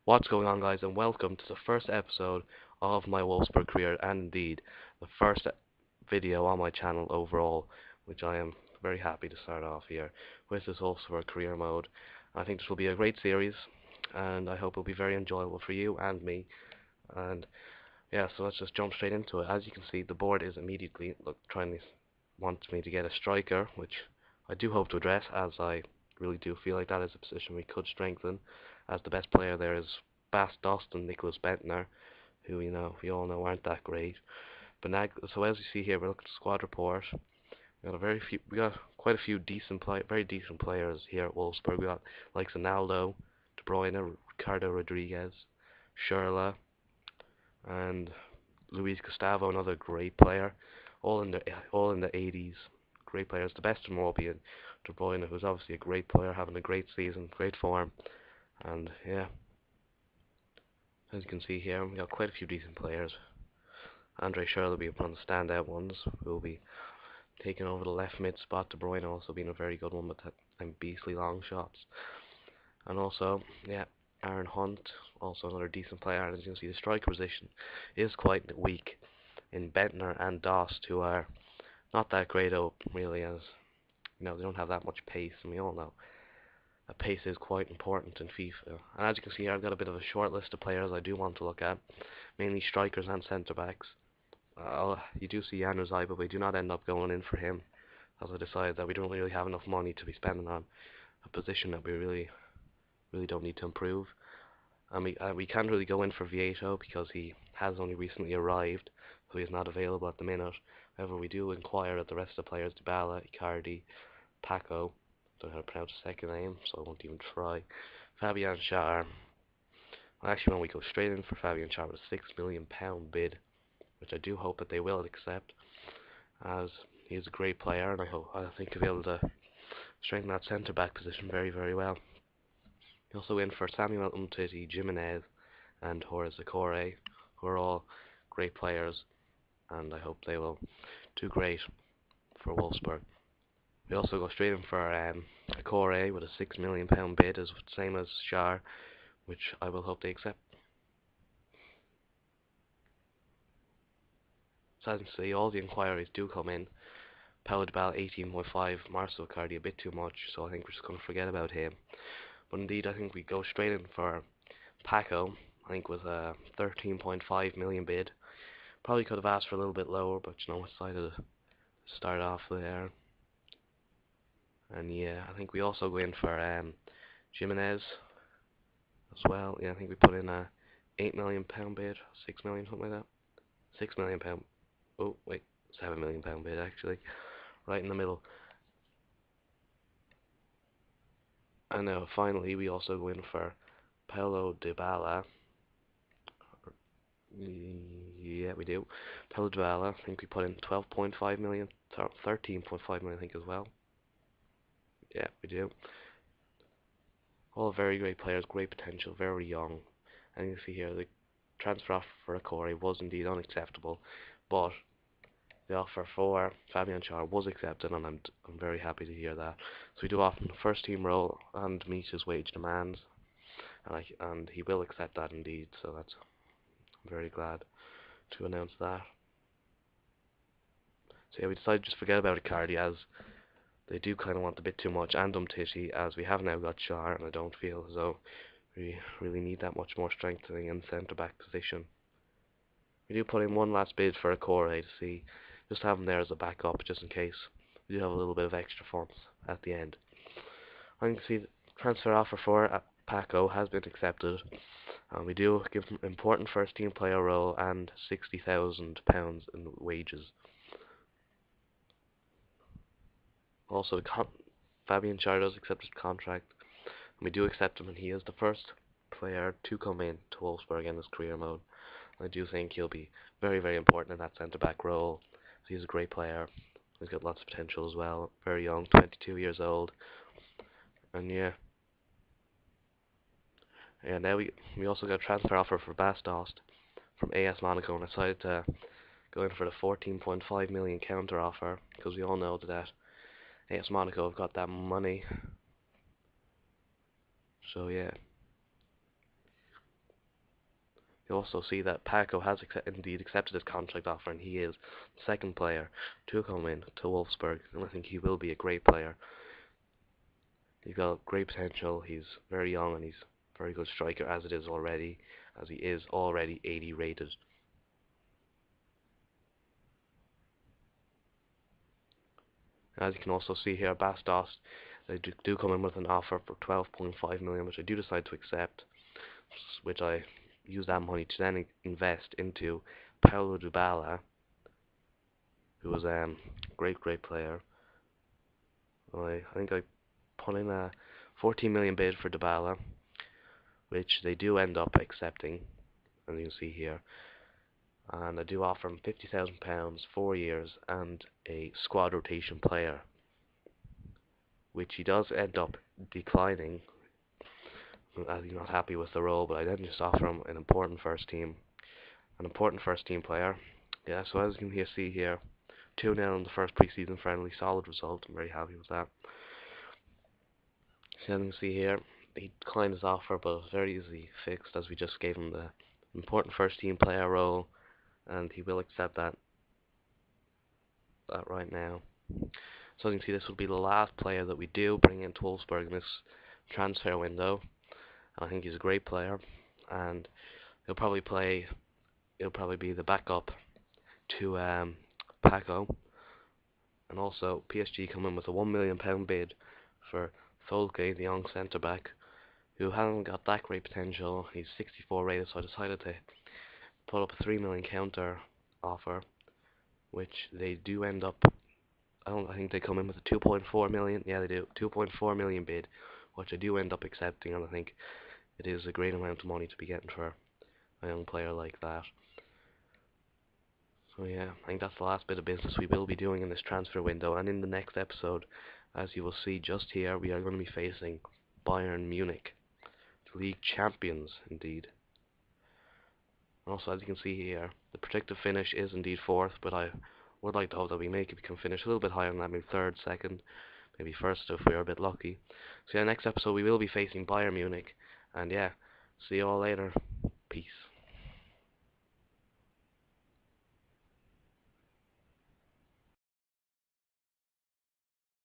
What's going on, guys, and welcome to the first episode of my Wolfsburg career, and indeed the first video on my channel overall, which I am very happy to start off here with this Wolfsburg career mode. I think this will be a great series, and I hope it'll be very enjoyable for you and me. And yeah, so let's just jump straight into it. As you can see, the board is immediately trying to wants me to get a striker, which I do hope to address, as I really do feel like that is a position we could strengthen, as the best player there is Bas Dost and Nicholas Bentner, who we all know aren't that great. But now, so as you see here, we're looking at squad report. We got quite a few very decent players here at Wolfsburg. We got like Ronaldo, De Bruyne, Ricardo Rodriguez, Schürrle, and Luis Gustavo, another great player, all in the 80s. Great players. The best of them all being De Bruyne, who's obviously a great player, having a great season, great form, and yeah, as you can see here, we got quite a few decent players. Andre Schürrle will be one of the standout ones, who will be taking over the left mid spot. De Bruyne also being a very good one with them beastly long shots. And also, yeah, Aaron Hunt, also another decent player. And as you can see, the striker position is quite weak in Bentner and Dost, who are not that great up really, as they don't have that much pace, and we all know that pace is quite important in FIFA. And as you can see here, I've got a bit of a short list of players I do want to look at, mainly strikers and centre backs. You do see Jan Uzai, but we do not end up going in for him, as I decided that we don't really have enough money to be spending on a position that we really don't need to improve. And we can't really go in for Vieto because he has only recently arrived, so he's not available at the minute. However, we do inquire at the rest of the players: Dybala, Icardi, Paco. Don't know how to pronounce the second name, so I won't even try. Fabian Schär. Well, actually, when we go straight in for Fabian Schär with a £6 million bid, which I do hope that they will accept, as he is a great player, and I think he'll be able to strengthen that centre back position very, very well. We also in for Samuel Umtiti, Jimenez, and Horace Zakore, who are all great players, and I hope they will do great for Wolfsburg. We also go straight in for Zakore with a £6 million bid, as same as Schär, which I will hope they accept. So as you can see, all the inquiries do come in. Paulo Dybala 18.5, Marcel Icardi a bit too much, so I think we're just going to forget about him. But indeed, I think we go straight in for Paco, I think with a 13.5 million bid. Probably could have asked for a little bit lower, but I decided to start off there. And yeah, I think we also go in for Jimenez as well. Yeah, I think we put in a £8 million bid, 6 million, something like that. £6 million. Oh wait, £7 million bid actually, right in the middle. And now finally, we also go in for Paulo Dybala. Yeah, we do. Paulo Dybala, I think we put in 12.5 million, 13.5 million, I think, as well. Yeah, we do. All very great players, great potential, very young. And you can see here, the transfer offer for Akori was indeed unacceptable, but the offer for Fabian Schär was accepted, and I'm very happy to hear that. So we do offer him the first team role and meet his wage demands, and he will accept that indeed. So I'm very glad to announce that. So yeah, we decided to just forget about Icardi, as they do kind of want a bit too much, and Umtiti, as we have now got Schär, and I don't feel as though we really need that much more strengthening in the centre back position. We do put in one last bid for Akore to see, just have him there as a backup, just in case we do have a little bit of extra funds at the end. I can see the transfer offer for Paco has been accepted, and we do give him important first team player role and £60,000 in wages. Also, Fabian Schär does accept his contract, and we do accept him, and he is the first player to come in to Wolfsburg in his career mode. I do think he'll be very, very important in that centre-back role. He's a great player. He's got lots of potential as well. Very young, 22 years old. And yeah. Yeah, now we also got a transfer offer for Bas Dost from AS Monaco, and I decided to go in for the 14.5 million counter offer, because we all know that AS Monaco have got that money. So yeah. You also see that Paco has indeed accepted his contract offer, and he is the second player to come in to Wolfsburg, and I think he will be a great player. He's got great potential. He's very young, and he's a very good striker as he is already 80 rated. As you can also see here, Bastos, they do come in with an offer for 12.5 million, which I do decide to accept, which I use that money to then invest into Paulo Dybala, who was a great player. I think I put in a 14 million bid for Dybala, which they do end up accepting, as you can see here. And I do offer him £50,000, 4 years, and a squad rotation player, which he does end up declining, as he's not happy with the role. But I then just offer him an important first team player. Yeah, so as you can see here, 2-0 in the first pre-season friendly, solid result. I'm very happy with that. So as you can see here, he declined his offer, but it was very easily fixed, as we just gave him the important first team player role, and he will accept that right now. So as you can see, this will be the last player that we do bring into Wolfsburg in this transfer window. I think he's a great player, and he'll probably be the backup to Paco. And also PSG come in with a £1 million bid for Folke, the young centre back, who hasn't got that great potential. He's 64 rated, so I decided to put up a 3 million counter offer, which they do end up. I think they come in with a 2.4 million. Yeah, they do 2.4 million bid, which I do end up accepting, and I think it is a great amount of money to be getting for a young player like that. So yeah, I think that's the last bit of business we will be doing in this transfer window, and in the next episode, as you will see just here, we are going to be facing Bayern Munich, the league champions indeed. Also, as you can see here, the predicted finish is indeed 4th, but I would like to hope that we can finish a little bit higher than that, maybe 3rd, 2nd, maybe 1st if we are a bit lucky. So yeah, next episode we will be facing Bayern Munich, and yeah, see you all later. Peace.